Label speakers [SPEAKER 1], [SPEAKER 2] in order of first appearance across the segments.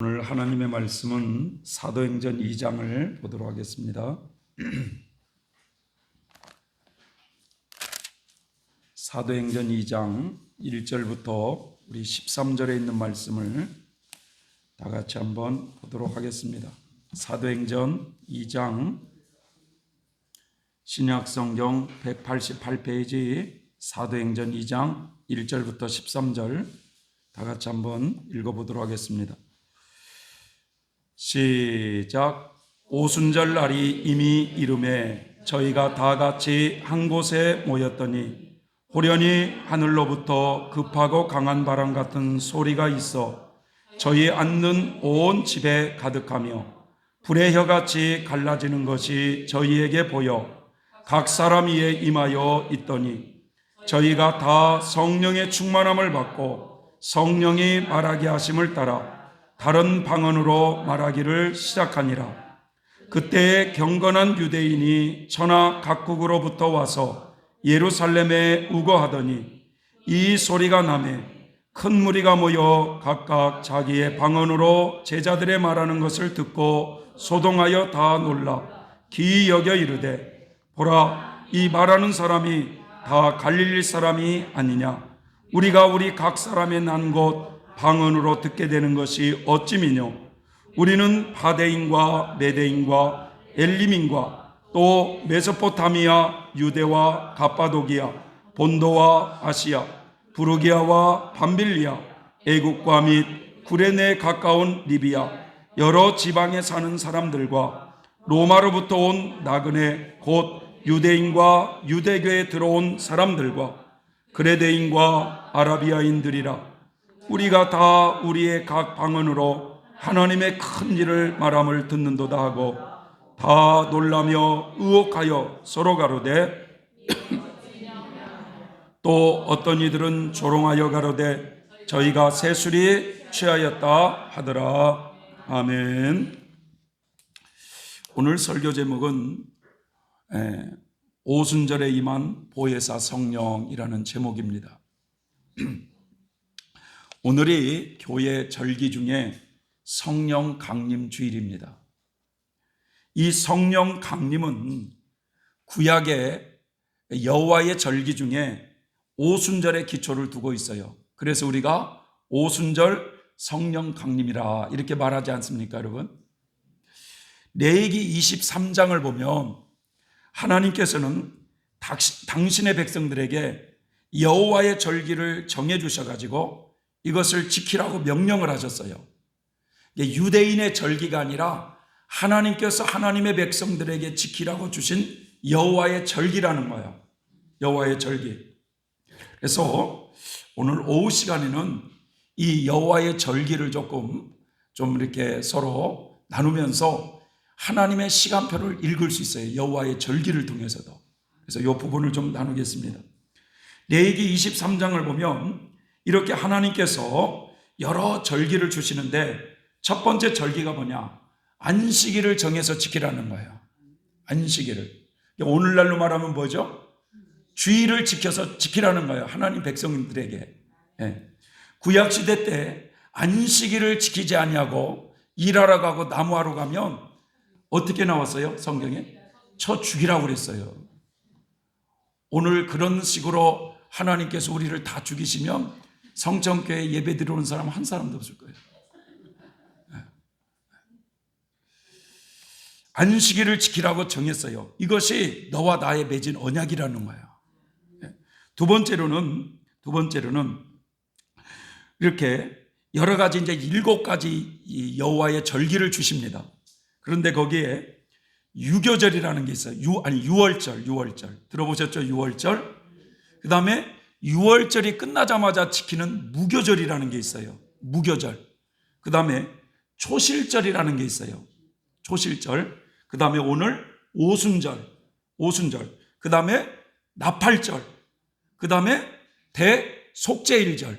[SPEAKER 1] 오늘 하나님의 말씀은 사도행전 2장을 보도록 하겠습니다. 사도행전 2장 1절부터 우리 13절에 있는 말씀을 다 같이 한번 보도록 하겠습니다. 사도행전 2장 신약성경 188페이지 사도행전 2장 1절부터 13절 다 같이 한번 읽어보도록 하겠습니다. 시작. 오순절 날이 이미 이름에 저희가 다 같이 한 곳에 모였더니 호련히 하늘로부터 급하고 강한 바람 같은 소리가 있어 저희 앉는 온 집에 가득하며 불의 혀같이 갈라지는 것이 저희에게 보여 각 사람 위에 임하여 있더니 저희가 다 성령의 충만함을 받고 성령이 말하게 하심을 따라 다른 방언으로 말하기를 시작하니라. 그때에 경건한 유대인이 천하 각국으로부터 와서 예루살렘에 우거하더니 이 소리가 나매 큰 무리가 모여 각각 자기의 방언으로 제자들의 말하는 것을 듣고 소동하여 다 놀라 기이 여겨 이르되 보라, 이 말하는 사람이 다 갈릴리 사람이 아니냐. 우리가 우리 각 사람의 난 곳 방언으로 듣게 되는 것이 어찌미뇨. 우리는 바데인과 메데인과 엘림인과 또 메소포타미아, 유대와 갑바도기아, 본도와 아시아, 부르기아와 밤빌리아, 애국과 및 구레네에 가까운 리비아, 여러 지방에 사는 사람들과 로마로부터 온 나그네 곧 유대인과 유대교에 들어온 사람들과 그레데인과 아라비아인들이라. 우리가 다 우리의 각 방언으로 하나님의 큰 일을 말함을 듣는도다 하고 다 놀라며 의혹하여 서로 가로되 또 어떤 이들은 조롱하여 가로되 저희가 새술이 취하였다 하더라. 아멘. 오늘 설교 제목은 오순절에 임한 보혜사 성령이라는 제목입니다. 오늘이 교회 절기 중에 성령 강림 주일입니다. 이 성령 강림은 구약의 여호와의 절기 중에 오순절의 기초를 두고 있어요. 그래서 우리가 오순절 성령 강림이라 이렇게 말하지 않습니까, 여러분? 레위기 23장을 보면 하나님께서는 당신의 백성들에게 여호와의 절기를 정해 주셔가지고 이것을 지키라고 명령을 하셨어요. 유대인의 절기가 아니라 하나님께서 하나님의 백성들에게 지키라고 주신 여호와의 절기라는 거예요. 여호와의 절기. 그래서 오늘 오후 시간에는 이 여호와의 절기를 좀 이렇게 서로 나누면서 하나님의 시간표를 읽을 수 있어요. 여호와의 절기를 통해서도. 그래서 이 부분을 좀 나누겠습니다. 레위기 23장을 보면 이렇게 하나님께서 여러 절기를 주시는데 첫 번째 절기가 뭐냐? 안식일을 정해서 지키라는 거예요. 안식일을. 오늘날로 말하면 뭐죠? 주일을 지켜서 지키라는 거예요. 하나님 백성들에게. 구약시대 때 안식일을 지키지 아니하고 일하러 가고 나무하러 가면 어떻게 나왔어요? 성경에? 쳐 죽이라고 그랬어요. 오늘 그런 식으로 하나님께서 우리를 다 죽이시면 성전교회 예배 들어오는 사람 한 사람도 없을 거예요. 안식일을 지키라고 정했어요. 이것이 너와 나의 맺은 언약이라는 거예요. 두 번째로는 이렇게 여러 가지 이제 7가지 여호와의 절기를 주십니다. 그런데 거기에 유교절이라는 게 있어요. 유월절 들어보셨죠? 유월절. 그 다음에 6월절이 끝나자마자 지키는 무교절이라는 게 있어요. 무교절. 그 다음에 초실절이라는 게 있어요. 초실절. 그 다음에 오늘 오순절. 그 다음에 나팔절. 그 다음에 대속죄일절.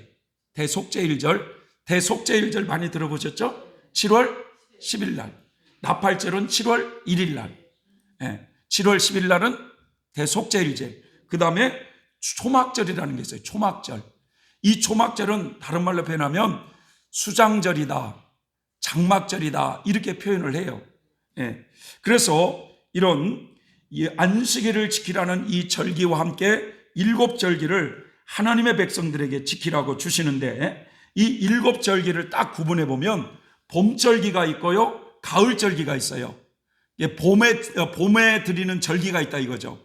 [SPEAKER 1] 대속죄일절 많이 들어보셨죠? 7월 10일 날. 나팔절은 7월 1일 날. 7월 10일 날은 대속죄일절. 그 다음에 초막절이라는 게 있어요. 초막절. 이 초막절은 다른 말로 표현하면 수장절이다, 장막절이다 이렇게 표현을 해요. 예. 그래서 이런 이 안식일을 지키라는 이 절기와 함께 7절기를 하나님의 백성들에게 지키라고 주시는데, 이 7절기를 딱 구분해 보면 봄절기가 있고요, 가을절기가 있어요. 봄에 드리는 절기가 있다 이거죠.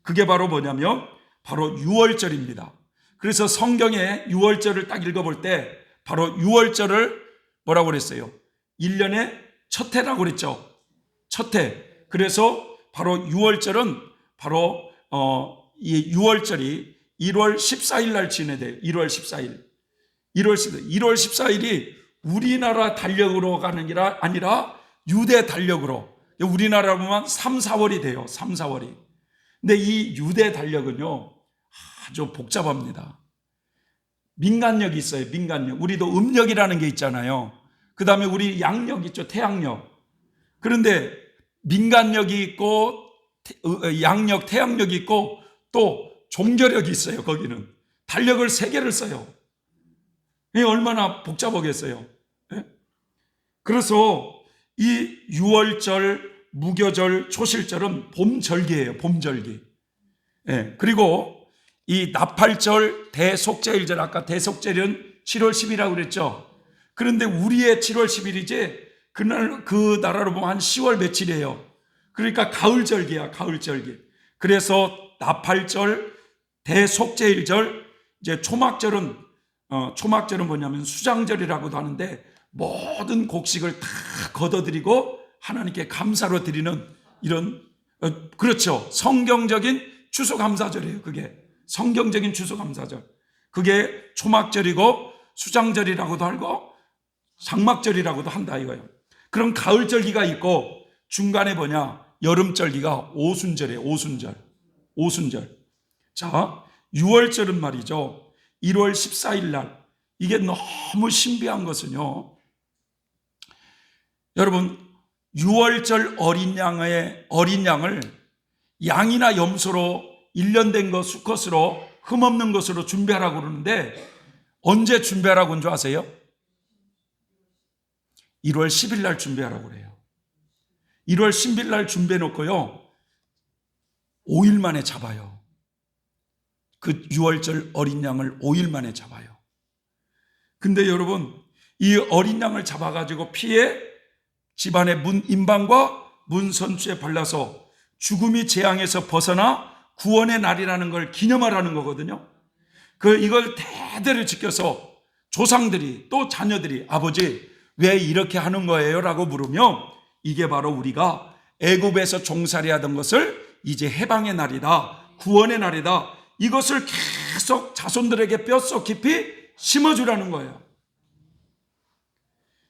[SPEAKER 1] 그게 바로 뭐냐면 바로 유월절입니다. 그래서 성경에 유월절을 딱 읽어볼 때 바로 유월절을 뭐라고 그랬어요? 1년의 첫 해라고 그랬죠. 첫 해. 그래서 바로 유월절은 바로 이 유월절이 1월 14일 날 지내돼요. 1월 14일. 1월 14일이 우리나라 달력으로 가는 게 아니라 유대 달력으로, 우리나라 보면 3, 4월이 돼요. 3, 4월이. 근데 이 유대 달력은요 아주 복잡합니다. 민간력이 있어요. 민간력. 우리도 음력이라는 게 있잖아요. 그 다음에 우리 양력 있죠. 태양력. 그런데 민간력이 있고 양력, 태양력이 있고 또 종교력이 있어요. 거기는 달력을 3개를 써요. 이게 얼마나 복잡하겠어요. 예? 그래서 이 유월절, 무교절, 초실절은 봄절기예요. 봄절기. 예. 그리고 이 나팔절, 대속죄일절, 아까 대속죄일은 7월 10일이라고 그랬죠. 그런데 우리의 7월 10일이지 그날 그 나라로 보면 한 10월 며칠이에요. 그러니까 가을절기야, 가을절기. 그래서 나팔절, 대속죄일절, 이제 초막절은 뭐냐면 수장절이라고도 하는데 모든 곡식을 다 걷어들이고 하나님께 감사로 드리는 이런 그렇죠. 성경적인 추수감사절이에요. 그게 성경적인 추수감사절. 그게 초막절이고 수장절이라고도 하고 장막절이라고도 한다 이거예요. 그럼 가을절기가 있고 중간에 뭐냐? 여름절기가 오순절이에요. 오순절. 자, 6월절은 말이죠. 1월 14일 날. 이게 너무 신비한 것은요, 여러분 6월절 어린 양을 양이나 염소로 1년 된 거 수컷으로 흠없는 것으로 준비하라고 그러는데 언제 준비하라고 한 줄 아세요? 1월 10일 날 준비하라고 그래요. 1월 10일 날 준비해 놓고요 5일 만에 잡아요. 그 6월절 어린 양을 5일 만에 잡아요. 근데 여러분 이 어린 양을 잡아가지고 피에 집안의 문 임방과 문 선추에 발라서 죽음이 재앙에서 벗어나 구원의 날이라는 걸 기념하라는 거거든요. 이걸 대대로 지켜서 조상들이 또 자녀들이 아버지 왜 이렇게 하는 거예요? 라고 물으면 이게 바로 우리가 애굽에서 종살이 하던 것을 이제 해방의 날이다, 구원의 날이다, 이것을 계속 자손들에게 뼛속 깊이 심어주라는 거예요.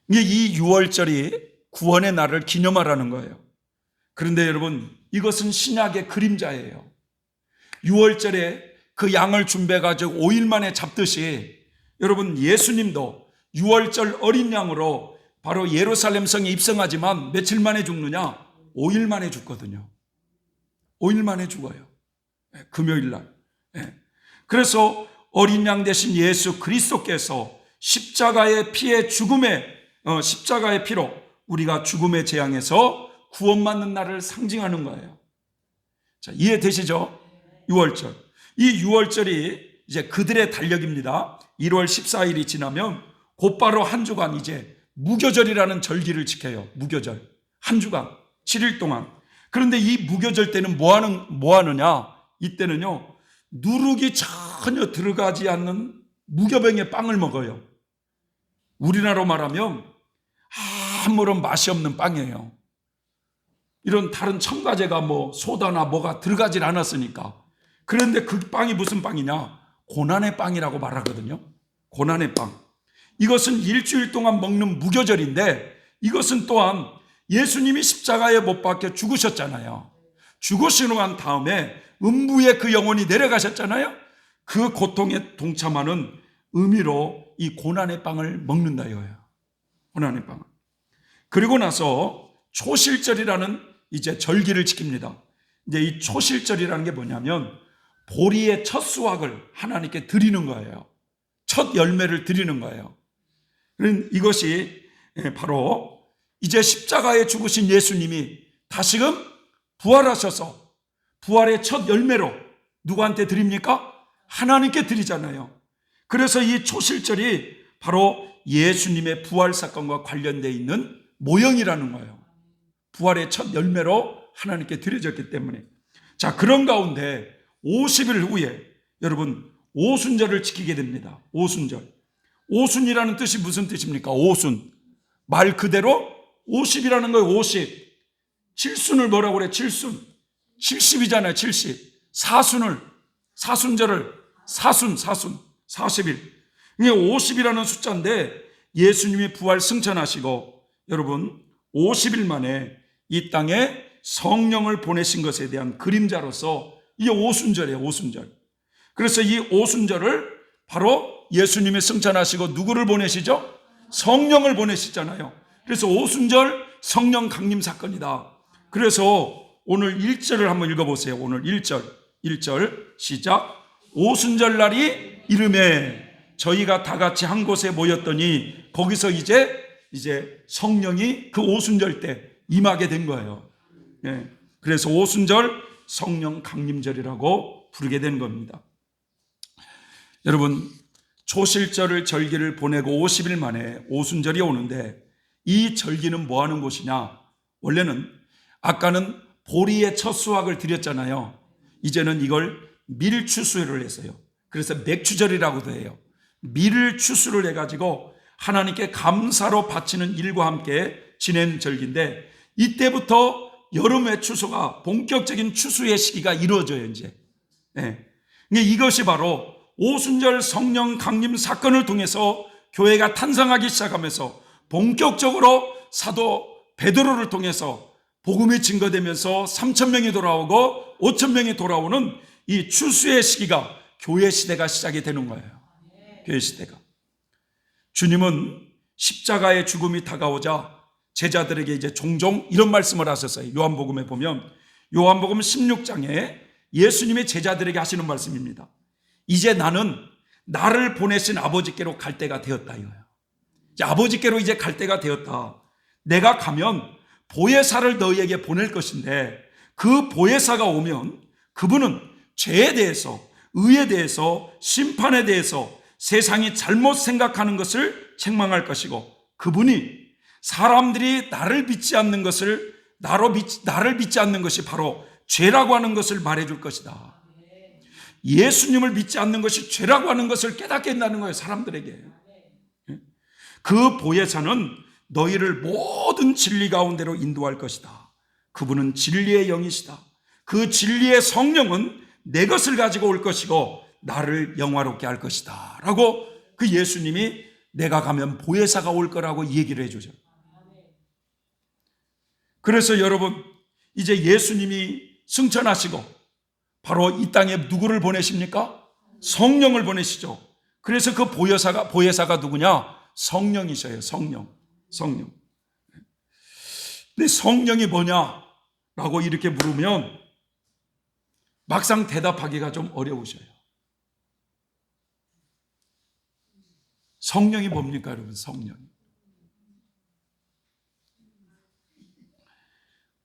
[SPEAKER 1] 이 6월절이 구원의 날을 기념하라는 거예요. 그런데 여러분 이것은 신약의 그림자예요. 6월절에 그 양을 준비해가지고 5일 만에 잡듯이 여러분 예수님도 6월절 어린 양으로 바로 예루살렘 성에 입성하지만 며칠 만에 죽느냐? 5일 만에 죽거든요. 5일 만에 죽어요. 금요일 날. 그래서 어린 양 대신 예수 그리스도께서 십자가의 피로 우리가 죽음의 재앙에서 구원받는 날을 상징하는 거예요. 자, 이해되시죠? 6월절. 이 6월절이 이제 그들의 달력입니다. 1월 14일이 지나면 곧바로 한 주간 이제 무교절이라는 절기를 지켜요. 무교절. 한 주간, 7일 동안. 그런데 이 무교절 때는 뭐 하느냐? 이때는요, 누룩이 전혀 들어가지 않는 무교병의 빵을 먹어요. 우리나라로 말하면 아무런 맛이 없는 빵이에요. 이런 다른 첨가제가 소다나 뭐가 들어가질 않았으니까. 그런데 그 빵이 무슨 빵이냐? 고난의 빵이라고 말하거든요. 고난의 빵. 이것은 일주일 동안 먹는 무교절인데 이것은 또한 예수님이 십자가에 못 박혀 죽으셨잖아요. 죽으시고 난 다음에 음부에 그 영혼이 내려가셨잖아요. 그 고통에 동참하는 의미로 이 고난의 빵을 먹는다 이거예요. 고난의 빵을. 그리고 나서 초실절이라는 이제 절기를 지킵니다. 이제 이 초실절이라는 게 뭐냐면 보리의 첫 수확을 하나님께 드리는 거예요. 첫 열매를 드리는 거예요. 이것이 바로 이제 십자가에 죽으신 예수님이 다시금 부활하셔서 부활의 첫 열매로 누구한테 드립니까? 하나님께 드리잖아요. 그래서 이 초실절이 바로 예수님의 부활 사건과 관련되어 있는 모형이라는 거예요. 부활의 첫 열매로 하나님께 드려졌기 때문에. 자, 그런 가운데 50일 후에 여러분 오순절을 지키게 됩니다. 오순절. 오순이라는 뜻이 무슨 뜻입니까? 오순. 말 그대로 50이라는 거예요. 50. 칠순을 뭐라고 그래? 칠순. 70이잖아요. 70. 사순절을 사순 40일. 이게 50이라는 숫자인데 예수님이 부활 승천하시고 여러분 50일 만에 이 땅에 성령을 보내신 것에 대한 그림자로서 이게 오순절이에요. 오순절. 그래서 이 오순절을 바로 예수님이 승천하시고 누구를 보내시죠? 성령을 보내시잖아요. 그래서 오순절 성령 강림 사건이다. 그래서 오늘 1절을 한번 읽어보세요. 오늘 1절 시작. 오순절 날이 이름에 저희가 다 같이 한 곳에 모였더니 거기서 이제 성령이 그 오순절 때 임하게 된 거예요. 그래서 오순절 성령 강림절이라고 부르게 된 겁니다. 여러분 초실절을 절기를 보내고 50일 만에 오순절이 오는데 이 절기는 뭐 하는 곳이냐? 원래는 아까는 보리의 첫 수확을 드렸잖아요. 이제는 이걸 밀추수를 했어요. 그래서 맥추절이라고도 해요. 밀을 추수를 해가지고 하나님께 감사로 바치는 일과 함께 지낸 절기인데 이때부터 여름의 추수가 본격적인 추수의 시기가 이루어져요. 이제 이것이 바로 오순절 성령 강림 사건을 통해서 교회가 탄생하기 시작하면서 본격적으로 사도 베드로를 통해서 복음이 증거되면서 3,000명이 돌아오고 5,000명이 돌아오는 이 추수의 시기가 교회 시대가 시작이 되는 거예요. 교회 시대가. 주님은 십자가의 죽음이 다가오자 제자들에게 이제 종종 이런 말씀을 하셨어요. 요한복음에 보면 요한복음 16장에 예수님의 제자들에게 하시는 말씀입니다. 이제 나는 나를 보내신 아버지께로 갈 때가 되었다 이거예요. 이제 아버지께로 이제 갈 때가 되었다. 내가 가면 보혜사를 너희에게 보낼 것인데 그 보혜사가 오면 그분은 죄에 대해서, 의에 대해서, 심판에 대해서 세상이 잘못 생각하는 것을 책망할 것이고 그분이 사람들이 나를 믿지 않는 것을 나를 믿지 않는 것이 바로 죄라고 하는 것을 말해줄 것이다. 예수님을 믿지 않는 것이 죄라고 하는 것을 깨닫게 한다는 거예요. 사람들에게. 그 보혜사는 너희를 모든 진리 가운데로 인도할 것이다. 그분은 진리의 영이시다. 그 진리의 성령은 내 것을 가지고 올 것이고 나를 영화롭게 할 것이다 라고 그 예수님이 내가 가면 보혜사가 올 거라고 얘기를 해주죠. 그래서 여러분 이제 예수님이 승천하시고 바로 이 땅에 누구를 보내십니까? 성령을 보내시죠. 그래서 그 보혜사가 누구냐? 성령이셔요. 성령. 근데 성령이 뭐냐라고 이렇게 물으면 막상 대답하기가 좀 어려우셔요. 성령이 뭡니까, 여러분? 성령.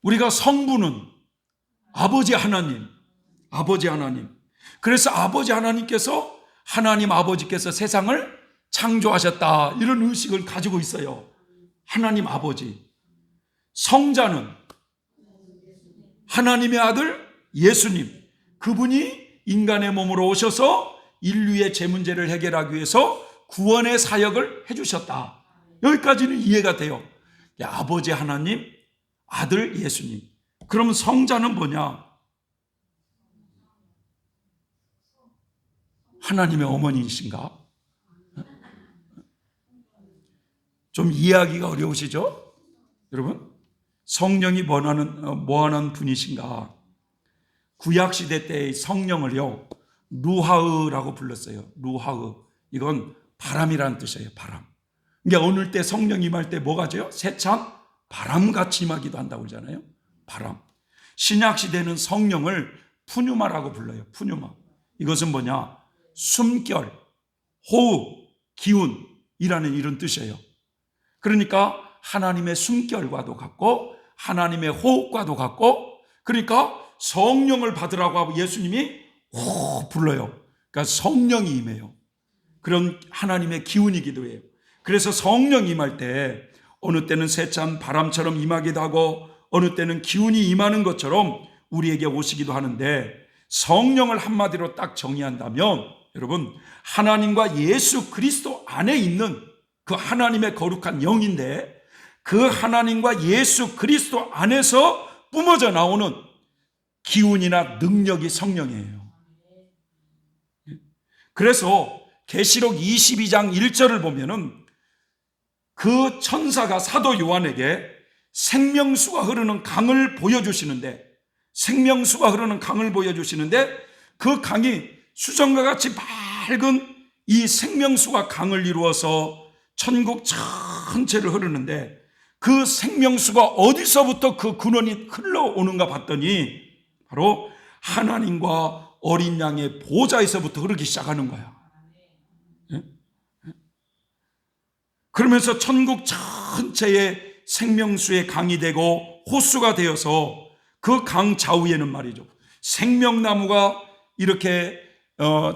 [SPEAKER 1] 우리가 성부는 아버지 하나님. 그래서 아버지 하나님께서 하나님 아버지께서 세상을 창조하셨다. 이런 의식을 가지고 있어요. 하나님 아버지. 성자는 하나님의 아들 예수님. 그분이 인간의 몸으로 오셔서 인류의 죄 문제를 해결하기 위해서 구원의 사역을 해주셨다. 여기까지는 이해가 돼요. 아버지 하나님, 아들 예수님. 그럼 성자는 뭐냐? 하나님의 어머니이신가? 좀 이해하기가 어려우시죠? 여러분, 성령이 뭐하는 분이신가? 구약시대 때의 성령을요, 루하으라고 불렀어요. 루하으. 이건 바람이라는 뜻이에요. 바람. 그러니까 어느 때 성령 임할 때 뭐가 져요? 세찬 바람같이 임하기도 한다고 그러잖아요. 바람. 신약시대는 성령을 푸뉴마라고 불러요. 푸뉴마. 이것은 뭐냐? 숨결, 호흡, 기운이라는 이런 뜻이에요. 그러니까 하나님의 숨결과도 같고 하나님의 호흡과도 같고, 그러니까 성령을 받으라고 하고 예수님이 호 불러요. 그러니까 성령이 임해요. 그런 하나님의 기운이기도 해요. 그래서 성령 임할 때 어느 때는 세찬 바람처럼 임하기도 하고 어느 때는 기운이 임하는 것처럼 우리에게 오시기도 하는데, 성령을 한마디로 딱 정의한다면 여러분, 하나님과 예수 그리스도 안에 있는 그 하나님의 거룩한 영인데, 그 하나님과 예수 그리스도 안에서 뿜어져 나오는 기운이나 능력이 성령이에요. 그래서 계시록 22장 1절을 보면은 그 천사가 사도 요한에게 생명수가 흐르는 강을 보여주시는데, 그 강이 수정과 같이 밝은 이 생명수가 강을 이루어서 천국 전체를 흐르는데, 그 생명수가 어디서부터 그 근원이 흘러오는가 봤더니 바로 하나님과 어린 양의 보좌에서부터 흐르기 시작하는 거야. 그러면서 천국 전체의 생명수의 강이 되고 호수가 되어서 그 강 좌우에는 말이죠, 생명나무가 이렇게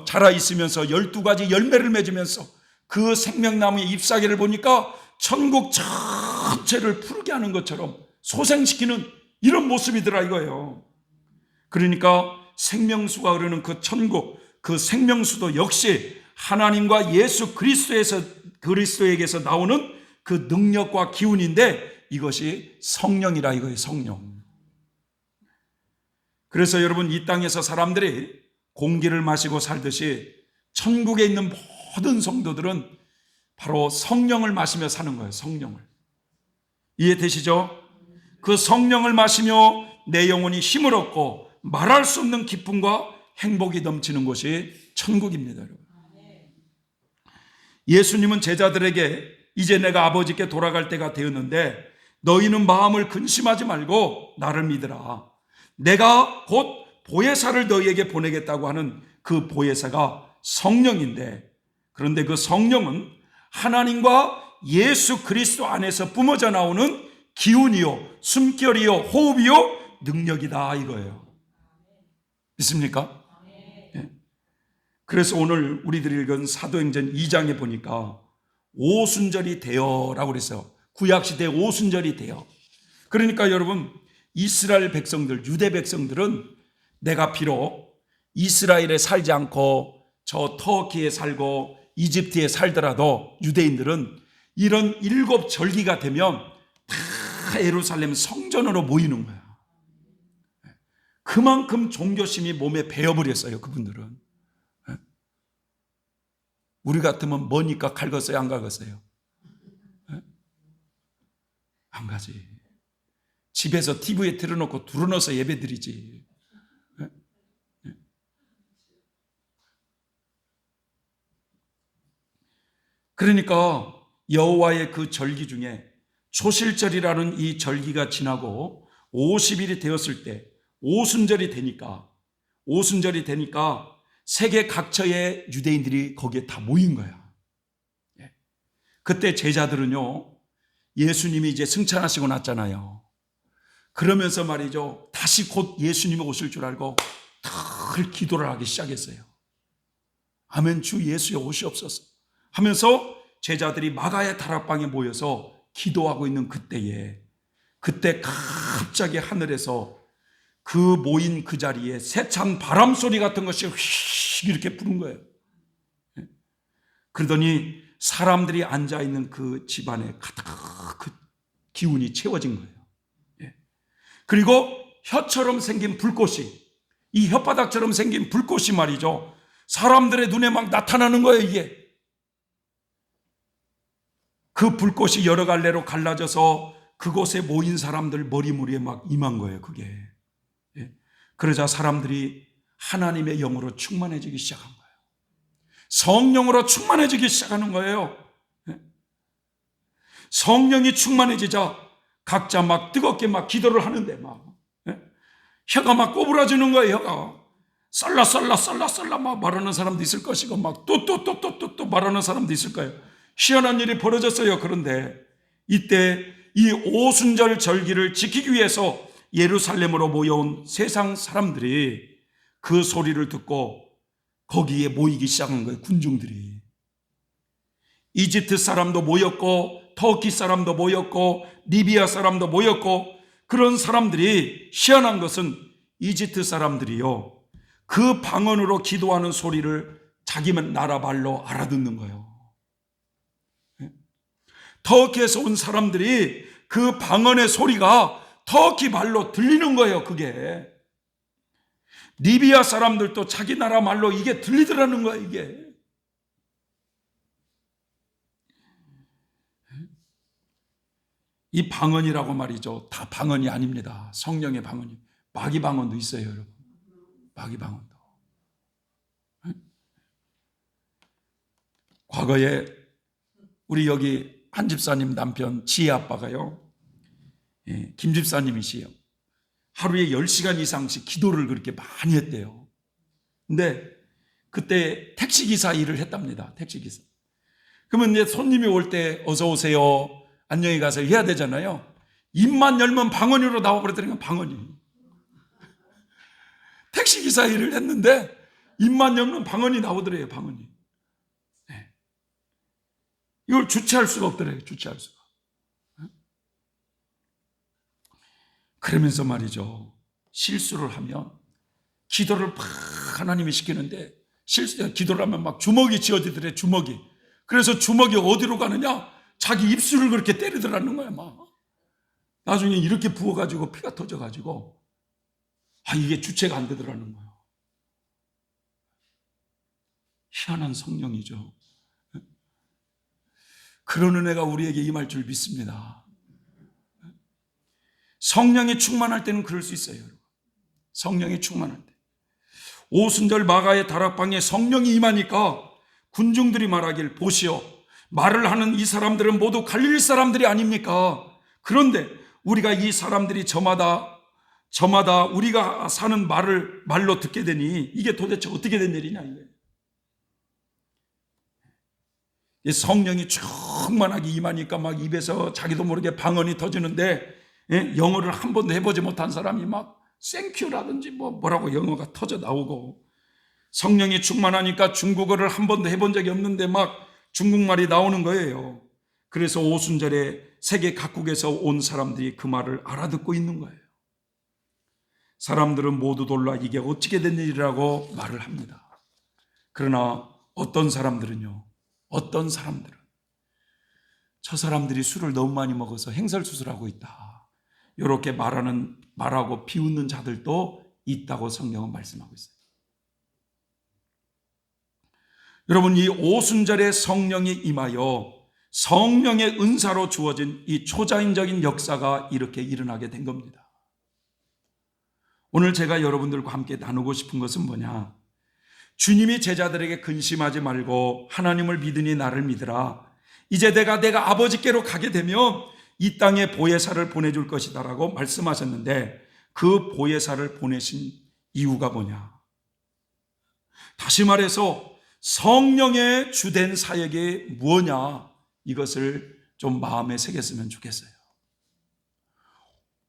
[SPEAKER 1] 자라 있으면서 12가지 열매를 맺으면서 그 생명나무의 잎사귀를 보니까 천국 전체를 푸르게 하는 것처럼 소생시키는 이런 모습이더라 이거예요. 그러니까 생명수가 흐르는 그 천국, 그 생명수도 역시 하나님과 예수 그리스도에게서 나오는 그 능력과 기운인데, 이것이 성령이라 이거예요. 성령. 그래서 여러분, 이 땅에서 사람들이 공기를 마시고 살듯이 천국에 있는 모든 성도들은 바로 성령을 마시며 사는 거예요. 성령을. 이해되시죠? 그 성령을 마시며 내 영혼이 힘을 얻고 말할 수 없는 기쁨과 행복이 넘치는 곳이 천국입니다. 여러분. 예수님은 제자들에게 이제 내가 아버지께 돌아갈 때가 되었는데 너희는 마음을 근심하지 말고 나를 믿으라. 내가 곧 보혜사를 너희에게 보내겠다고 하는 그 보혜사가 성령인데, 그런데 그 성령은 하나님과 예수 그리스도 안에서 뿜어져 나오는 기운이요, 숨결이요, 호흡이요, 능력이다 이거예요. 믿습니까? 네. 그래서 오늘 우리들이 읽은 사도행전 2장에 보니까 오순절이 되어라고 그랬어요. 구약시대 오순절이 되어. 그러니까 여러분, 이스라엘 백성들, 유대 백성들은 내가 비록 이스라엘에 살지 않고 저 터키에 살고 이집트에 살더라도 유대인들은 이런 7절기가 되면 다 예루살렘 성전으로 모이는 거야. 그만큼 종교심이 몸에 배어버렸어요, 그분들은. 우리 같으면 머니까 갈궜어요, 안 갈궜어요? 안 가지. 집에서 TV에 틀어놓고 둘러넣어서 예배드리지. 그러니까 여호와의 그 절기 중에 초실절이라는 이 절기가 지나고 50일이 되었을 때 오순절이 되니까 세계 각처의 유대인들이 거기에 다 모인 거야. 그때 제자들은요, 예수님이 이제 승천하시고 났잖아요. 그러면서 말이죠, 다시 곧 예수님이 오실 줄 알고 늘 기도를 하기 시작했어요. 아멘, 주 예수여 오시옵소서 하면서 제자들이 마가의 다락방에 모여서 기도하고 있는 그때 갑자기 하늘에서 그 모인 그 자리에 세찬 바람 소리 같은 것이 휙 이렇게 부는 거예요. 그러더니 사람들이 앉아있는 그 집안에 가득 그 기운이 채워진 거예요. 그리고 혀처럼 생긴 불꽃이, 이 혓바닥처럼 생긴 불꽃이 말이죠, 사람들의 눈에 막 나타나는 거예요. 이게 그 불꽃이 여러 갈래로 갈라져서 그곳에 모인 사람들 머리무리에 막 임한 거예요. 그게. 그러자 사람들이 하나님의 영으로 충만해지기 시작한 거예요. 성령으로 충만해지기 시작하는 거예요. 성령이 충만해지자 각자 막 뜨겁게 막 기도를 하는데 막 혀가 막 꼬부라지는 거예요. 혀가 썰라 막 말하는 사람도 있을 것이고 막 또 말하는 사람도 있을 거예요. 희한한 일이 벌어졌어요. 그런데 이때 이 오순절 절기를 지키기 위해서 예루살렘으로 모여온 세상 사람들이 그 소리를 듣고 거기에 모이기 시작한 거예요. 군중들이. 이집트 사람도 모였고 터키 사람도 모였고 리비아 사람도 모였고, 그런 사람들이, 희한한 것은 이집트 사람들이요, 그 방언으로 기도하는 소리를 자기 나라 말로 알아듣는 거예요. 터키에서 온 사람들이 그 방언의 소리가 터키 말로 들리는 거예요. 그게 리비아 사람들도 자기 나라 말로 이게 들리더라는 거예요. 이게 이 방언이라고 말이죠, 다 방언이 아닙니다. 성령의 방언이. 마귀 방언도 있어요, 여러분. 마귀 방언도. 과거에 우리 여기 한 집사님 남편 지혜 아빠가요, 김 집사님이시요, 하루에 10시간 이상씩 기도를 그렇게 많이 했대요. 근데 그때 택시기사 일을 했답니다. 택시기사. 그러면 이제 손님이 올 때 어서 오세요, 안녕히 가세요 해야 되잖아요. 입만 열면 방언으로 나와버렸다는 건 방언이. 택시기사 일을 했는데 입만 열면 방언이 나오더래요. 방언이. 네. 이걸 주체할 수가 없더래요. 주체할 수가. 그러면서 말이죠, 실수를 하면 기도를 막 하나님이 시키는데 기도를 하면 막 주먹이 쥐어지더래. 주먹이. 그래서 주먹이 어디로 가느냐, 자기 입술을 그렇게 때리더라는 거야. 막 나중에 이렇게 부어가지고 피가 터져가지고 이게 주체가 안 되더라는 거예요. 희한한 성령이죠. 그런 은혜가 우리에게 임할 줄 믿습니다. 성령이 충만할 때는 그럴 수 있어요. 성령이 충만할 때. 오순절 마가의 다락방에 성령이 임하니까 군중들이 말하길, 보시오, 말을 하는 이 사람들은 모두 갈릴리 사람들이 아닙니까? 그런데 우리가 이 사람들이 저마다 우리가 사는 말로 듣게 되니 이게 도대체 어떻게 된 일이냐, 이게. 성령이 충만하게 임하니까 막 입에서 자기도 모르게 방언이 터지는데, 영어를 한 번도 해보지 못한 사람이 막 땡큐라든지 뭐라고 영어가 터져 나오고, 성령이 충만하니까 중국어를 한 번도 해본 적이 없는데 막 중국말이 나오는 거예요. 그래서 오순절에 세계 각국에서 온 사람들이 그 말을 알아듣고 있는 거예요. 사람들은 모두 놀라 이게 어떻게 된 일이라고 말을 합니다. 그러나 어떤 사람들은 저 사람들이 술을 너무 많이 먹어서 행설수설하고 있다, 이렇게 말하고 비웃는 자들도 있다고 성경은 말씀하고 있어요. 여러분, 이 오순절에 성령이 임하여 성령의 은사로 주어진 이 초자연적인 역사가 이렇게 일어나게 된 겁니다. 오늘 제가 여러분들과 함께 나누고 싶은 것은 뭐냐, 주님이 제자들에게 근심하지 말고 하나님을 믿으니 나를 믿으라, 이제 내가 아버지께로 가게 되면 이 땅에 보혜사를 보내줄 것이다 라고 말씀하셨는데, 그 보혜사를 보내신 이유가 뭐냐, 다시 말해서 성령의 주된 사역이 무엇냐, 이것을 좀 마음에 새겼으면 좋겠어요.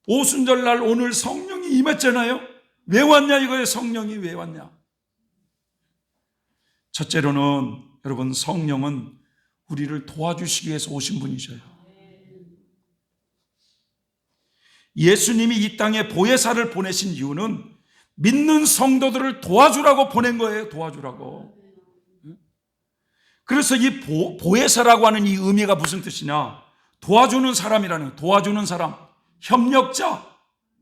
[SPEAKER 1] 오순절날 오늘 성령이 임했잖아요. 왜 왔냐 이거예요. 성령이 왜 왔냐. 첫째로는 여러분, 성령은 우리를 도와주시기 위해서 오신 분이셔요. 예수님이 이 땅에 보혜사를 보내신 이유는 믿는 성도들을 도와주라고 보낸 거예요. 도와주라고. 그래서 이 보혜사라고 하는 이 의미가 무슨 뜻이냐, 도와주는 사람이라는, 도와주는 사람, 협력자,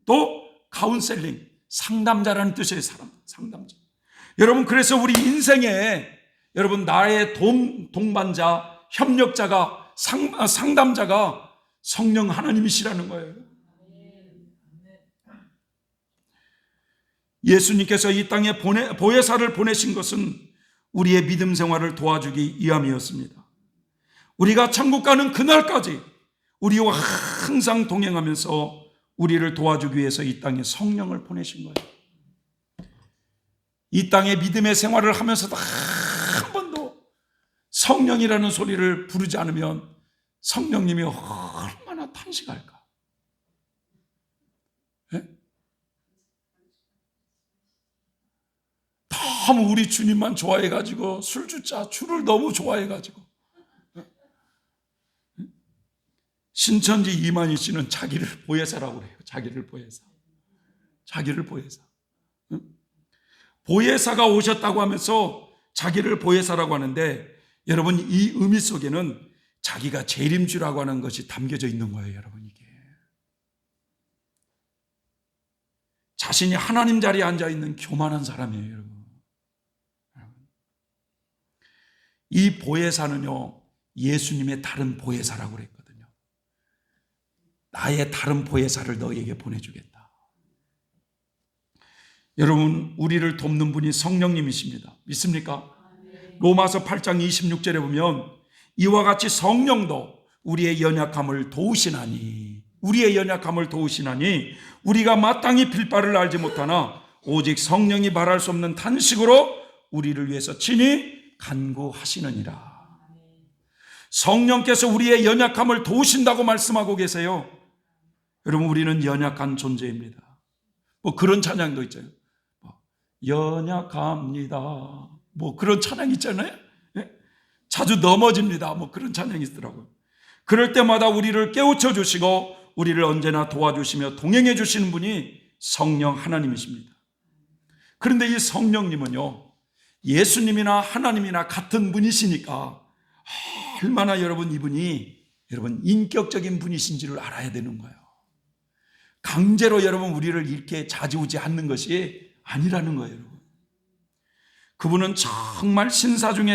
[SPEAKER 1] 또 카운셀링, 상담자라는 뜻이에요. 상담자. 여러분, 그래서 우리 인생에 여러분, 나의 동반자, 협력자가, 상담자가 성령 하나님이시라는 거예요. 예수님께서 이 땅에 보혜사를 보내신 것은 우리의 믿음 생활을 도와주기 위함이었습니다. 우리가 천국 가는 그날까지 우리와 항상 동행하면서 우리를 도와주기 위해서 이 땅에 성령을 보내신 거예요. 이 땅에 믿음의 생활을 하면서도 한 번도 성령이라는 소리를 부르지 않으면 성령님이 탄식할까? 예? 너무 우리 주님만 좋아해가지고 술주자 주를 너무 좋아해가지고 신천지 이만희 씨는 자기를 보혜사라고 그래요. 자기를 보혜사. 자기를 보혜사. 보혜사가 오셨다고 하면서 자기를 보혜사라고 하는데 여러분 이 의미 속에는 자기가 재림주라고 하는 것이 담겨져 있는 거예요. 여러분 이게. 자신이 하나님 자리에 앉아있는 교만한 사람이에요. 여러분. 이 보혜사는요 예수님의 다른 보혜사라고 그랬거든요. 나의 다른 보혜사를 너에게 보내주겠다. 여러분 우리를 돕는 분이 성령님이십니다. 믿습니까? 로마서 8장 26절에 보면 이와 같이 성령도 우리의 연약함을 도우시나니 우리가 마땅히 빌 바를 알지 못하나 오직 성령이 말할 수 없는 탄식으로 우리를 위해서 친히 간구하시느니라. 성령께서 우리의 연약함을 도우신다고 말씀하고 계세요. 여러분 우리는 연약한 존재입니다. 뭐 그런 찬양도 있잖아요. 연약합니다. 뭐 그런 찬양 있잖아요. 예? 자주 넘어집니다. 뭐 그런 찬양이 있더라고요. 그럴 때마다 우리를 깨우쳐 주시고 우리를 언제나 도와주시며 동행해 주시는 분이 성령 하나님이십니다. 그런데 이 성령님은요 예수님이나 하나님이나 같은 분이시니까 얼마나 여러분 이분이 여러분 인격적인 분이신지를 알아야 되는 거예요. 강제로 여러분 우리를 이렇게 좌지우지 않는 것이 아니라는 거예요. 여러분. 그분은 정말 신사 중에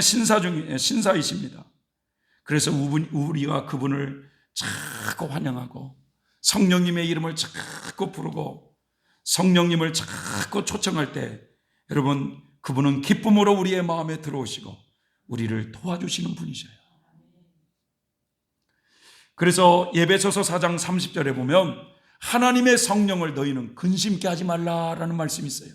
[SPEAKER 1] 신사이십니다. 그래서 우리가 그분을 자꾸 환영하고 성령님의 이름을 자꾸 부르고 성령님을 자꾸 초청할 때 여러분 그분은 기쁨으로 우리의 마음에 들어오시고 우리를 도와주시는 분이셔요. 그래서 에베소서 4장 30절에 보면 하나님의 성령을 너희는 근심케 하지 말라라는 말씀이 있어요.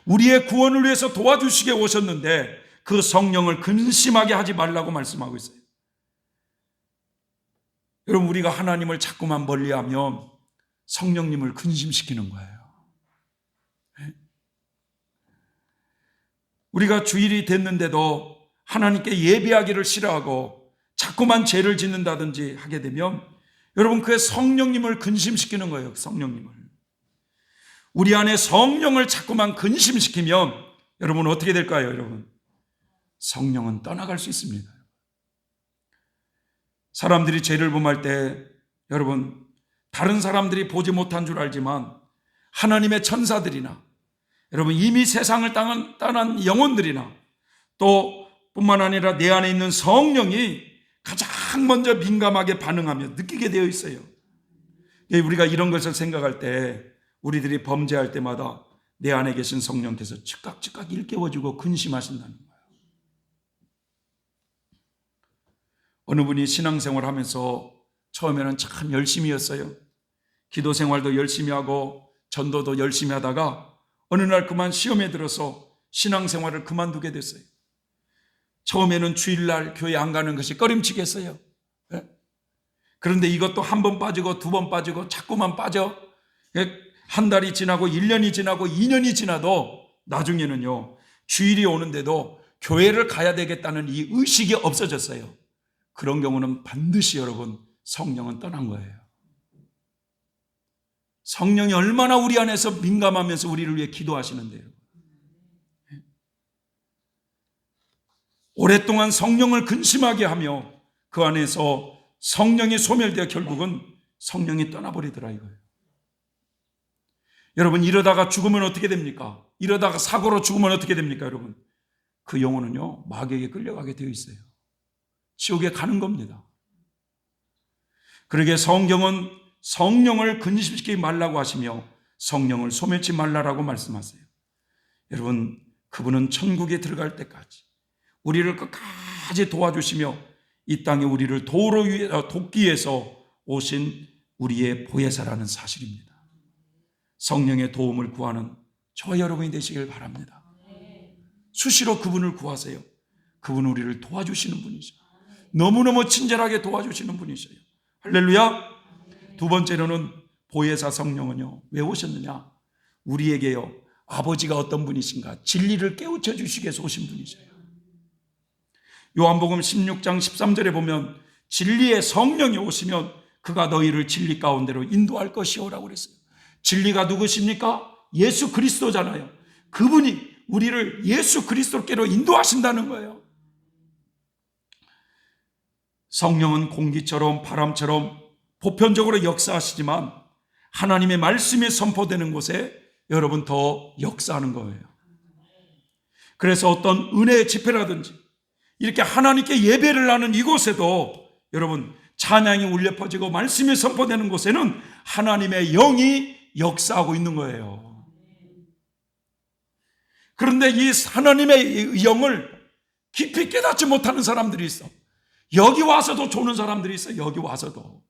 [SPEAKER 1] 우리의 구원을 위해서 도와주시게 오셨는데 그 성령을 근심하게 하지 말라고 말씀하고 있어요. 여러분 우리가 하나님을 자꾸만 멀리하면 성령님을 근심시키는 거예요. 우리가 주일이 됐는데도 하나님께 예배하기를 싫어하고 자꾸만 죄를 짓는다든지 하게 되면 여러분 그의 성령님을 근심시키는 거예요. 성령님을. 우리 안에 성령을 자꾸만 근심시키면 여러분 어떻게 될까요? 여러분 성령은 떠나갈 수 있습니다. 사람들이 죄를 범할 때 여러분 다른 사람들이 보지 못한 줄 알지만 하나님의 천사들이나 여러분 이미 세상을 떠난 영혼들이나 또 뿐만 아니라 내 안에 있는 성령이 가장 먼저 민감하게 반응하며 느끼게 되어 있어요. 우리가 이런 것을 생각할 때 우리들이 범죄할 때마다 내 안에 계신 성령께서 즉각 일깨워주고 근심하신다는 거예요. 어느 분이 신앙생활 하면서 처음에는 참 열심히였어요. 기도 생활도 열심히 하고 전도도 열심히 하다가 어느 날 그만 시험에 들어서 신앙생활을 그만두게 됐어요. 처음에는 주일날 교회 안 가는 것이 꺼림칙했어요. 그런데 이것도 한 번 빠지고 두 번 빠지고 자꾸만 빠져. 한 달이 지나고 1년이 지나고 2년이 지나도 나중에는요 주일이 오는데도 교회를 가야 되겠다는 이 의식이 없어졌어요. 그런 경우는 반드시 여러분 성령은 떠난 거예요. 성령이 얼마나 우리 안에서 민감하면서 우리를 위해 기도하시는데요. 오랫동안 성령을 근심하게 하며 그 안에서 성령이 소멸되어 결국은 성령이 떠나버리더라 이거예요. 여러분 이러다가 죽으면 어떻게 됩니까? 이러다가 사고로 죽으면 어떻게 됩니까? 여러분 그 영혼은요 마귀에게 끌려가게 되어 있어요. 지옥에 가는 겁니다. 그러게 성경은 성령을 근심시키지 말라고 하시며 성령을 소멸치 말라라고 말씀하세요. 여러분 그분은 천국에 들어갈 때까지 우리를 끝까지 도와주시며 이 땅에 우리를 돕기 위해서 오신 우리의 보혜사라는 사실입니다. 성령의 도움을 구하는 저와 여러분이 되시길 바랍니다. 수시로 그분을 구하세요. 그분은 우리를 도와주시는 분이죠. 너무너무 친절하게 도와주시는 분이셔요. 할렐루야. 두 번째로는 보혜사 성령은요, 왜 오셨느냐? 우리에게요, 아버지가 어떤 분이신가? 진리를 깨우쳐 주시기 위해서 오신 분이세요. 요한복음 16장 13절에 보면 진리의 성령이 오시면 그가 너희를 진리 가운데로 인도할 것이오라고 그랬어요. 진리가 누구십니까? 예수 그리스도잖아요. 그분이 우리를 예수 그리스도께로 인도하신다는 거예요. 성령은 공기처럼 바람처럼 보편적으로 역사하시지만 하나님의 말씀이 선포되는 곳에 여러분 더 역사하는 거예요. 그래서 어떤 은혜의 집회라든지 이렇게 하나님께 예배를 하는 이곳에도 여러분 찬양이 울려 퍼지고 말씀이 선포되는 곳에는 하나님의 영이 역사하고 있는 거예요. 그런데 이 하나님의 영을 깊이 깨닫지 못하는 사람들이 있어. 여기 와서도 조는 사람들이 있어. 여기 와서도.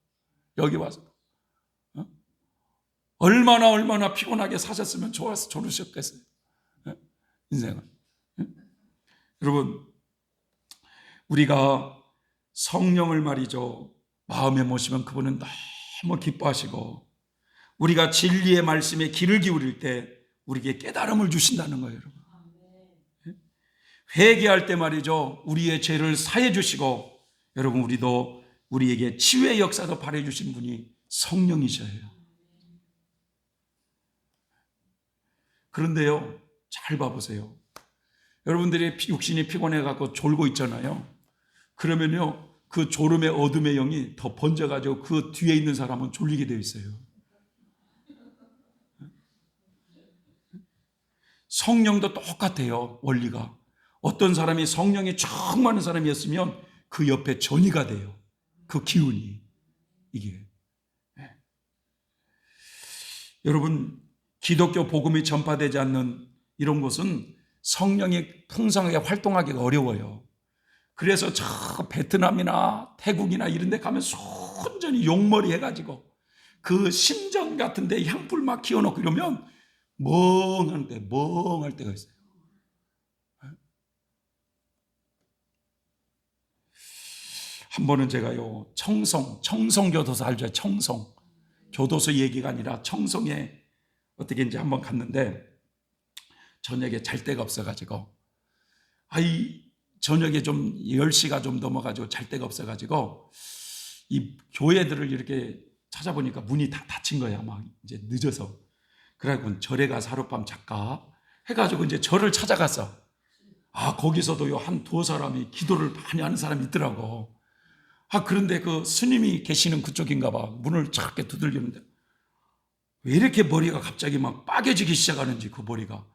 [SPEAKER 1] 얼마나 피곤하게 사셨으면 좋아서 조르셨겠어요. 인생은. 여러분, 우리가 성령을 말이죠, 마음에 모시면 그분은 너무 기뻐하시고 우리가 진리의 말씀에 귀를 기울일 때 우리에게 깨달음을 주신다는 거예요. 여러분, 회개할 때 말이죠, 우리의 죄를 사해 주시고 여러분, 우리도 우리에게 치유의 역사도 발휘해 주신 분이 성령이셔요. 그런데요, 잘 봐보세요. 여러분들이 육신이 피곤해갖고 졸고 있잖아요. 그러면요, 그 졸음의 어둠의 영이 더 번져가지고 그 뒤에 있는 사람은 졸리게 되어 있어요. 성령도 똑같아요, 원리가. 어떤 사람이 성령이 정 많은 사람이었으면 그 옆에 전이가 돼요. 그 기운이. 이게. 여러분, 기독교 복음이 전파되지 않는 이런 곳은 성령이 풍성하게 활동하기가 어려워요. 그래서 저 베트남이나 태국이나 이런 데 가면 순전히 용머리 해가지고 그 심정 같은 데 향불 막 키워놓고 이러면 멍할 때가 있어요. 한 번은 제가요, 청송교도소 알죠? 청송. 교도소 얘기가 아니라 청송에 어떻게 이제 한번 갔는데 저녁에 잘 데가 없어가지고 저녁에 좀 10시가 좀 넘어가지고 잘 데가 없어가지고 이 교회들을 이렇게 찾아보니까 문이 다 닫힌 거야. 막 이제 늦어서. 그래가지고 절에 가서 하룻밤 잠까 해가지고 이제 절을 찾아갔어. 거기서도요, 한 두어 사람이 기도를 많이 하는 사람이 있더라고. 그런데 그 스님이 계시는 그쪽인가 봐. 문을 작게 두들기는데 왜 이렇게 머리가 갑자기 막 빠개지기 시작하는지, 그 머리가.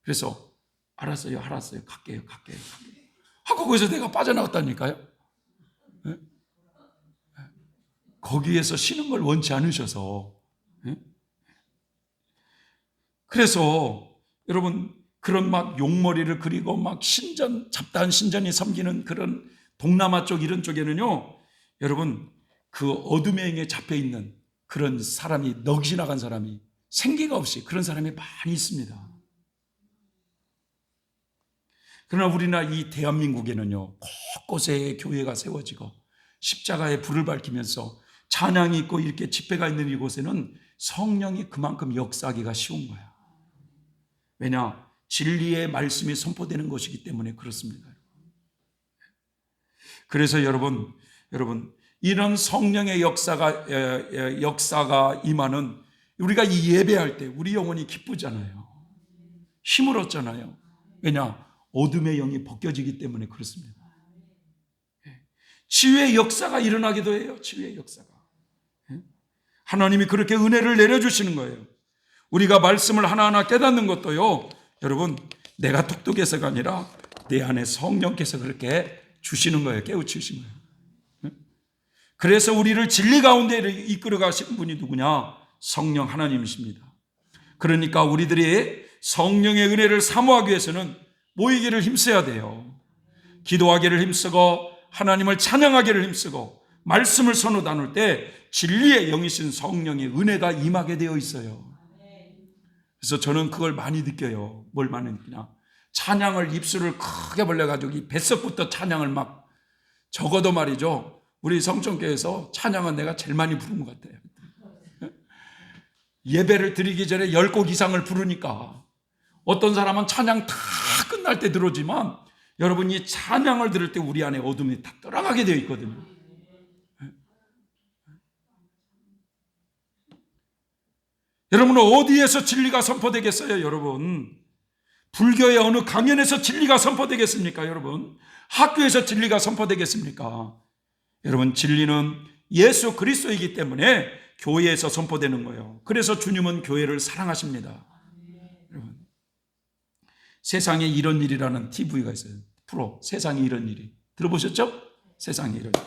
[SPEAKER 1] 그래서 알았어요. 갈게요. 하고 거기서 내가 빠져나갔다니까요. 네? 거기에서 쉬는 걸 원치 않으셔서. 네? 그래서 여러분, 그런 막 용머리를 그리고 막 잡다한 신전이 섬기는 그런 동남아 쪽 이런 쪽에는요, 여러분, 그 어둠의 영에 잡혀있는 그런 사람이, 넋이 나간 사람이 생기가 없이 그런 사람이 많이 있습니다. 그러나 우리나라 이 대한민국에는요, 곳곳에 교회가 세워지고 십자가에 불을 밝히면서 찬양이 있고 이렇게 집회가 있는 이곳에는 성령이 그만큼 역사하기가 쉬운 거야. 왜냐? 진리의 말씀이 선포되는 것이기 때문에 그렇습니다. 그래서 여러분, 이런 성령의 역사가 임하는, 우리가 이 예배할 때 우리 영혼이 기쁘잖아요. 힘을 얻잖아요. 왜냐? 어둠의 영이 벗겨지기 때문에 그렇습니다. 치유의 역사가 일어나기도 해요. 치유의 역사가. 하나님이 그렇게 은혜를 내려주시는 거예요. 우리가 말씀을 하나하나 깨닫는 것도요, 여러분, 내가 똑똑해서가 아니라 내 안에 성령께서 그렇게 주시는 거예요. 깨우치시는 거예요. 그래서 우리를 진리 가운데 이끌어 가신 분이 누구냐? 성령 하나님이십니다. 그러니까 우리들이 성령의 은혜를 사모하기 위해서는 모이기를 힘써야 돼요. 기도하기를 힘쓰고 하나님을 찬양하기를 힘쓰고 말씀을 서로 나눌 때 진리의 영이신 성령의 은혜가 임하게 되어 있어요. 그래서 저는 그걸 많이 느껴요. 뭘 많이 느끼냐? 찬양을 입술을 크게 벌려가지고 이 뱃속부터 찬양을 막, 적어도 말이죠, 우리 성전교회에서 찬양은 내가 제일 많이 부른 것 같아요. 예배를 드리기 전에 10곡 이상을 부르니까 어떤 사람은 찬양 다 끝날 때 들어오지만 여러분 이 찬양을 들을 때 우리 안에 어둠이 다 떠나가게 되어 있거든요. 여러분 어디에서 진리가 선포되겠어요? 여러분 불교의 어느 강연에서 진리가 선포되겠습니까? 여러분 학교에서 진리가 선포되겠습니까? 여러분 진리는 예수 그리스도이기 때문에 교회에서 선포되는 거예요. 그래서 주님은 교회를 사랑하십니다. 여러분 세상에 이런 일이라는 TV가 있어요. 프로 세상에 이런 일이 들어보셨죠? 세상에 이런 일.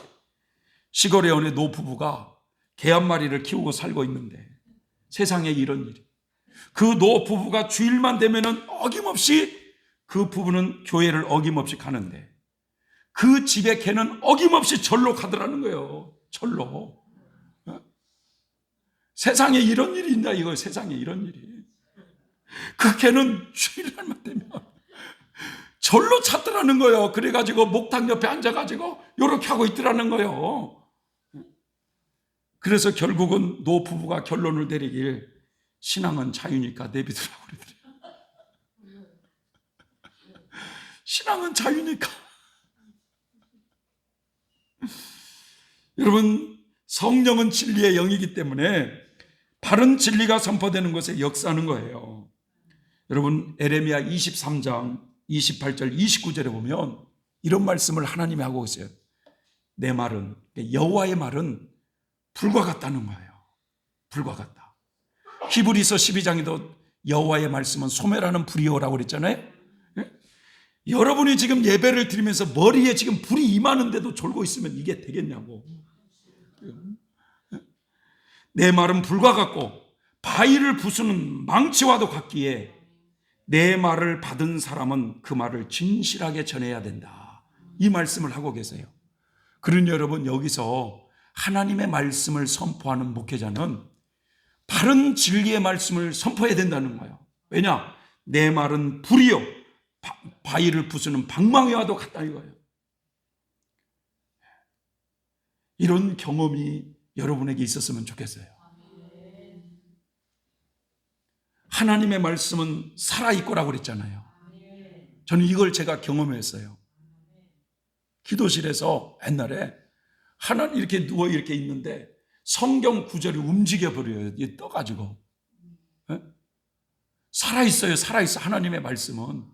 [SPEAKER 1] 시골의 어느 노부부가 개 한 마리를 키우고 살고 있는데 세상에 이런 일이. 그 노부부가 주일만 되면은 어김없이 그 부부는 교회를 어김없이 가는데 그 집의 개는 어김없이 절로 가더라는 거예요. 절로. 세상에 이런 일이 있나 이거. 세상에 이런 일이. 그 개는 주일날만 되면 절로 찾더라는 거예요. 그래가지고 목탁 옆에 앉아가지고 이렇게 하고 있더라는 거예요. 그래서 결국은 노부부가 결론을 내리길 신앙은 자유니까 내비두라고 그러더래요. 신앙은 자유니까. 여러분 성령은 진리의 영이기 때문에 바른 진리가 선포되는 것에 역사하는 거예요. 여러분 에레미야 23장 28절 29절에 보면 이런 말씀을 하나님이 하고 있어요. 내 말은 여호와의 말은 불과 같다는 거예요. 불과 같다. 히브리서 12장에도 여호와의 말씀은 소멸하는 불이요라고 그랬잖아요. 예? 여러분이 지금 예배를 드리면서 머리에 지금 불이 임하는데도 졸고 있으면 이게 되겠냐고. 내 말은 불과 같고 바위를 부수는 망치와도 같기에 내 말을 받은 사람은 그 말을 진실하게 전해야 된다. 이 말씀을 하고 계세요. 그러니 여러분 여기서 하나님의 말씀을 선포하는 목회자는 바른 진리의 말씀을 선포해야 된다는 거예요. 왜냐? 내 말은 불이요 바위를 부수는 방망이와도 같다 이거예요. 이런 경험이 여러분에게 있었으면 좋겠어요. 하나님의 말씀은 살아있고라고 그랬잖아요. 저는 이걸 제가 경험했어요. 기도실에서 옛날에 하나님 이렇게 누워 이렇게 있는데 성경 구절이 움직여버려요. 떠가지고. 살아있어요. 살아있어. 하나님의 말씀은.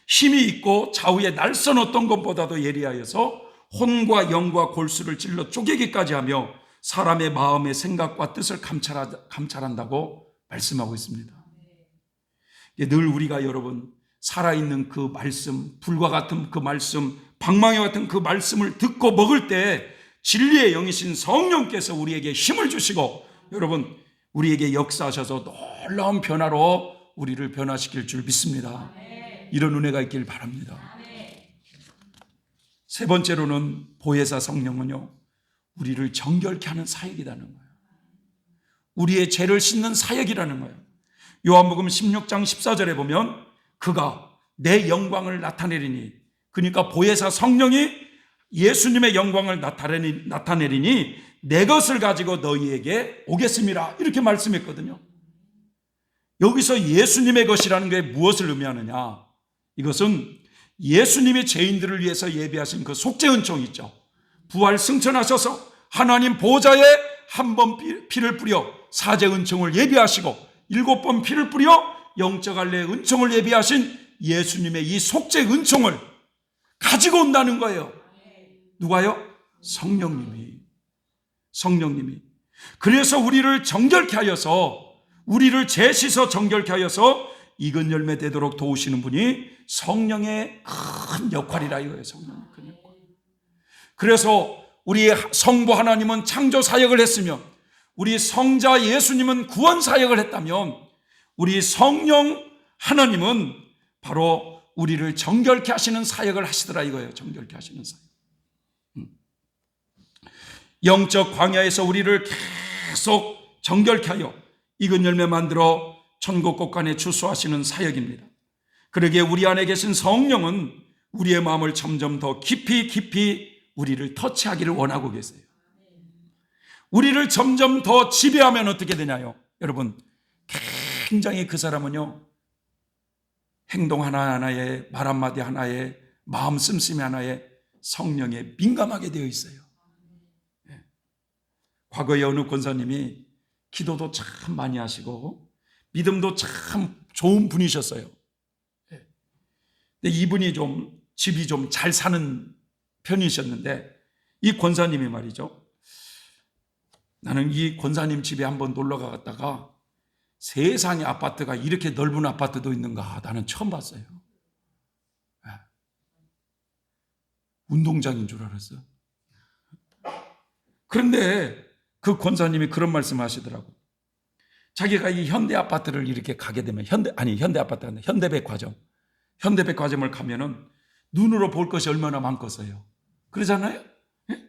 [SPEAKER 1] 힘이 있고 좌우에 날선 어떤 것보다도 예리하여서 혼과 영과 골수를 찔러 쪼개기까지 하며 사람의 마음의 생각과 뜻을 감찰한다고 말씀하고 있습니다. 늘 우리가 여러분 살아있는 그 말씀, 불과 같은 그 말씀, 방망이 같은 그 말씀을 듣고 먹을 때 진리의 영이신 성령께서 우리에게 힘을 주시고 여러분 우리에게 역사하셔서 놀라운 변화로 우리를 변화시킬 줄 믿습니다. 이런 은혜가 있길 바랍니다. 세 번째로는 보혜사 성령은요 우리를 정결케 하는 사역이라는 거예요. 우리의 죄를 씻는 사역이라는 거예요. 요한복음 16장 14절에 보면 그가 내 영광을 나타내리니, 그러니까 보혜사 성령이 예수님의 영광을 나타내리니 내 것을 가지고 너희에게 오겠습니다 이렇게 말씀했거든요. 여기서 예수님의 것이라는 게 무엇을 의미하느냐, 이것은 예수님이 죄인들을 위해서 예비하신 그 속죄 은총 있죠. 부활 승천하셔서 하나님 보좌에 한 번 피를 뿌려 사죄 은총을 예비하시고 7번 피를 뿌려 영적 할례의 은총을 예비하신 예수님의 이 속죄 은총을 가지고 온다는 거예요. 누가요? 성령님이. 그래서 우리를 정결케 하여서, 우리를 죄 씻어 정결케 하여서 익은 열매 되도록 도우시는 분이 성령의 큰 역할이라 이거예요. 성령의 큰 역할. 그래서 우리 성부 하나님은 창조 사역을 했으며 우리 성자 예수님은 구원 사역을 했다면 우리 성령 하나님은 바로 우리를 정결케 하시는 사역을 하시더라 이거예요. 정결케 하시는 사역. 영적 광야에서 우리를 계속 정결케 하여 익은 열매 만들어 천국 곳간에 주수하시는 사역입니다. 그러기에 우리 안에 계신 성령은 우리의 마음을 점점 더 깊이 우리를 터치하기를 원하고 계세요. 우리를 점점 더 지배하면 어떻게 되냐요? 여러분, 굉장히 그 사람은요, 행동 하나하나에, 말 한마디 하나에, 마음 씀씀이 하나에 성령에 민감하게 되어 있어요. 과거에 어느 권사님이 기도도 참 많이 하시고 믿음도 참 좋은 분이셨어요. 근데 이분이 좀 집이 좀 잘 사는 편이셨는데, 이 권사님이 말이죠, 나는 이 권사님 집에 한번 놀러 갔다가 세상에 아파트가 이렇게 넓은 아파트도 있는가 나는 처음 봤어요. 운동장인 줄 알았어요. 그런데 그 권사님이 그런 말씀 하시더라고. 자기가 이 현대 아파트를 이렇게 가게 되면, 현대 아파트가 아니라 현대백화점을 가면은 눈으로 볼 것이 얼마나 많겠어요. 그러잖아요? 예?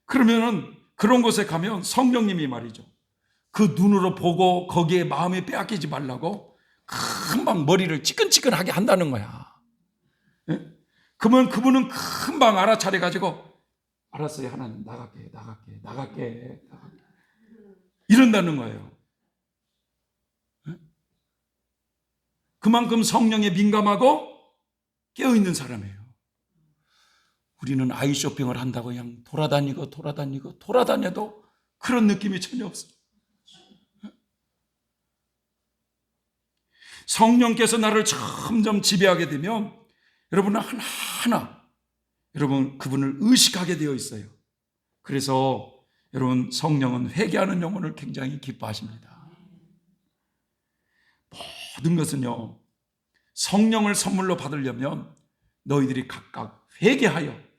[SPEAKER 1] 그러면은 그런 곳에 가면 성령님이 말이죠, 그 눈으로 보고 거기에 마음이 빼앗기지 말라고 금방 머리를 찌끈찌끈하게 한다는 거야. 예? 그러면 그분은 금방 알아차려가지고, 알았어요, 하나님, 나갈게 이런다는 거예요. 예? 그만큼 성령에 민감하고 깨어있는 사람이에요. 우리는 아이 쇼핑을 한다고 그냥 돌아다녀도 그런 느낌이 전혀 없어요. 성령께서 나를 점점 지배하게 되면 여러분은 하나하나 여러분 그분을 의식하게 되어 있어요. 그래서 여러분, 성령은 회개하는 영혼을 굉장히 기뻐하십니다. 모든 것은요, 성령을 선물로 받으려면 너희들이 각각 회개하여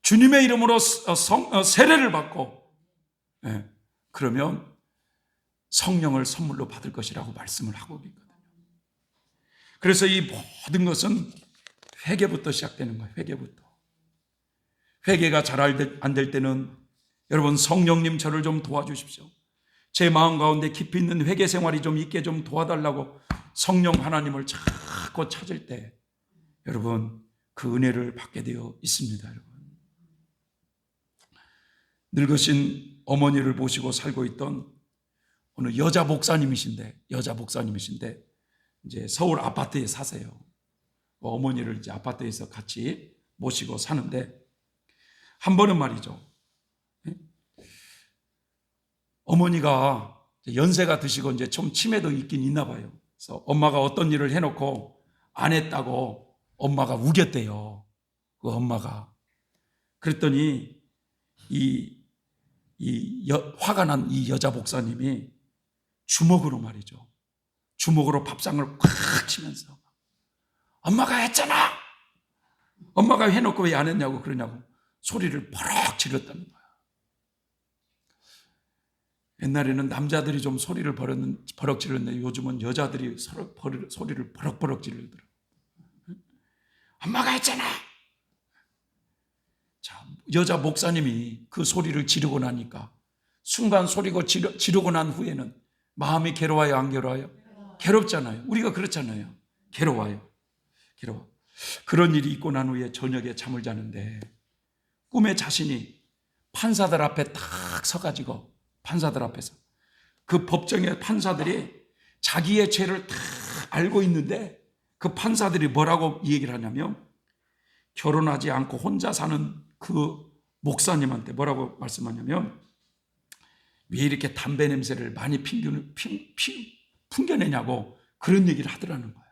[SPEAKER 1] 주님의 이름으로 세례를 받고, 그러면 성령을 선물로 받을 것이라고 말씀을 하고 있거든요. 그래서 이 모든 것은 회개부터 시작되는 거예요. 회개가 잘 안 될 때는 여러분, 성령님 저를 좀 도와주십시오. 제 마음 가운데 깊이 있는 회개 생활이 좀 있게 좀 도와달라고 성령 하나님을 자꾸 찾을 때 여러분, 그 은혜를 받게 되어 있습니다. 여러분, 늙으신 어머니를 모시고 살고 있던 어느 여자 목사님이신데 이제 서울 아파트에 사세요. 어머니를 이제 아파트에서 같이 모시고 사는데, 한 번은 말이죠, 어머니가 연세가 드시고 이제 좀 치매도 있긴 있나 봐요. 그래서 엄마가 어떤 일을 해놓고 안 했다고 엄마가 우겼대요. 그 엄마가. 그랬더니 화가 난 이 여자 목사님이 주먹으로 밥상을 콱 치면서, 엄마가 했잖아! 엄마가 해놓고 왜 안 했냐고 그러냐고 소리를 버럭 질렀다는 거야. 옛날에는 남자들이 좀 소리를 버럭 질렀는데 요즘은 여자들이 소리를 버럭버럭 지르더라고요. 엄마가 했잖아! 자, 여자 목사님이 그 소리를 지르고 나니까 순간 소리고 지르고 난 후에는 마음이 괴로워요, 안 괴로워요? 괴롭잖아요. 우리가 그렇잖아요. 괴로워요. 그런 일이 있고 난 후에 저녁에 잠을 자는데 꿈에 자신이 판사들 앞에 딱 서가지고, 판사들 앞에서 그 법정의 판사들이 자기의 죄를 다 알고 있는데 그 판사들이 뭐라고 얘기를 하냐면, 결혼하지 않고 혼자 사는 그 목사님한테 뭐라고 말씀하냐면, 왜 이렇게 담배 냄새를 많이 풍겨내냐고 그런 얘기를 하더라는 거예요.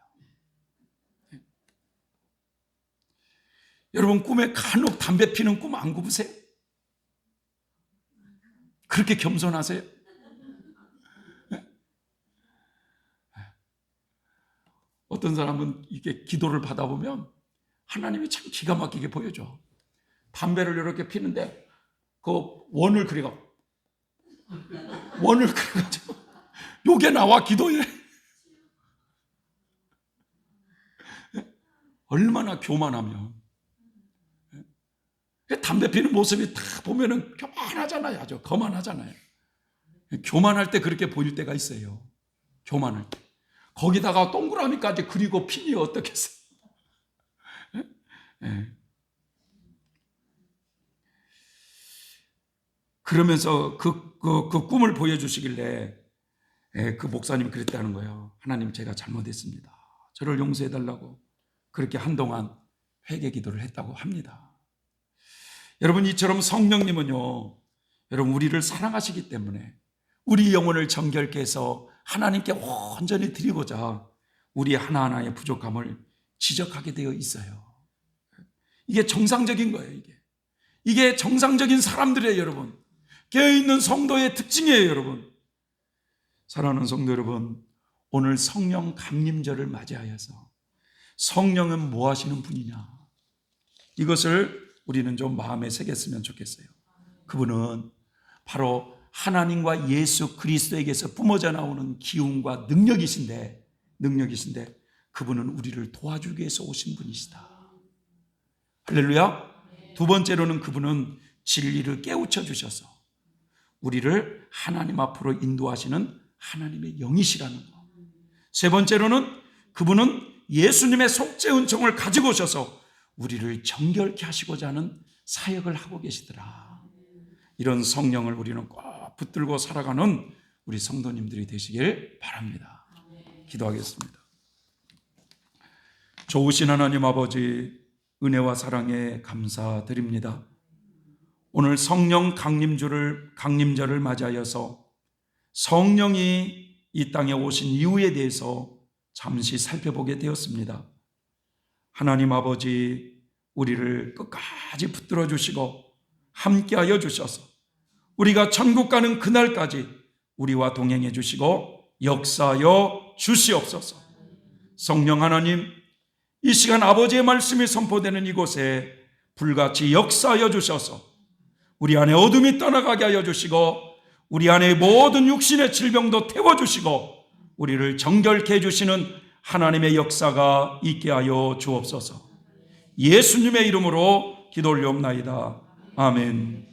[SPEAKER 1] 여러분, 꿈에 간혹 담배 피는 꿈 안 꾸으세요? 그렇게 겸손하세요? 어떤 사람은 이게 기도를 받아보면 하나님이 참 기가 막히게 보여줘. 담배를 이렇게 피는데 그 원을 그려가지고 요게 나와 기도해. 얼마나 교만하면. 담배 피는 모습이 다 보면은 교만하잖아요. 아주 거만하잖아요. 교만할 때 그렇게 보일 때가 있어요. 교만할 때. 거기다가 동그라미까지 그리고 피니 어떻겠어요? 그러면서 그 꿈을 보여주시길래 그 목사님이 그랬다는 거예요. 하나님, 제가 잘못했습니다. 저를 용서해달라고 그렇게 한동안 회개 기도를 했다고 합니다. 여러분, 이처럼 성령님은요, 여러분 우리를 사랑하시기 때문에 우리 영혼을 정결케 해서 하나님께 온전히 드리고자 우리 하나하나의 부족함을 지적하게 되어 있어요. 이게 정상적인 거예요. 이게 정상적인 사람들이에요, 여러분. 깨어있는 성도의 특징이에요, 여러분. 사랑하는 성도 여러분, 오늘 성령 강림절을 맞이하여서 성령은 뭐 하시는 분이냐, 이것을 우리는 좀 마음에 새겼으면 좋겠어요. 그분은 바로 하나님과 예수 그리스도에게서 뿜어져 나오는 기운과 능력이신데 그분은 우리를 도와주기 위해서 오신 분이시다. 할렐루야. 두 번째로는 그분은 진리를 깨우쳐 주셔서 우리를 하나님 앞으로 인도하시는 하나님의 영이시라는 것. 세 번째로는 그분은 예수님의 속죄 은총을 가지고 오셔서 우리를 정결케 하시고자 하는 사역을 하고 계시더라. 이런 성령을 우리는 꼭 붙들고 살아가는 우리 성도님들이 되시길 바랍니다. 기도하겠습니다. 좋으신 하나님 아버지, 은혜와 사랑에 감사드립니다. 오늘 성령 강림절을 맞이하여서 성령이 이 땅에 오신 이유에 대해서 잠시 살펴보게 되었습니다. 하나님 아버지, 우리를 끝까지 붙들어 주시고 함께하여 주셔서 우리가 천국 가는 그날까지 우리와 동행해 주시고 역사하여 주시옵소서. 성령 하나님, 이 시간 아버지의 말씀이 선포되는 이곳에 불같이 역사하여 주셔서 우리 안에 어둠이 떠나가게 하여 주시고 우리 안에 모든 육신의 질병도 태워주시고 우리를 정결케 해주시는 하나님의 역사가 있게 하여 주옵소서. 예수님의 이름으로 기도 올리옵나이다. 아멘.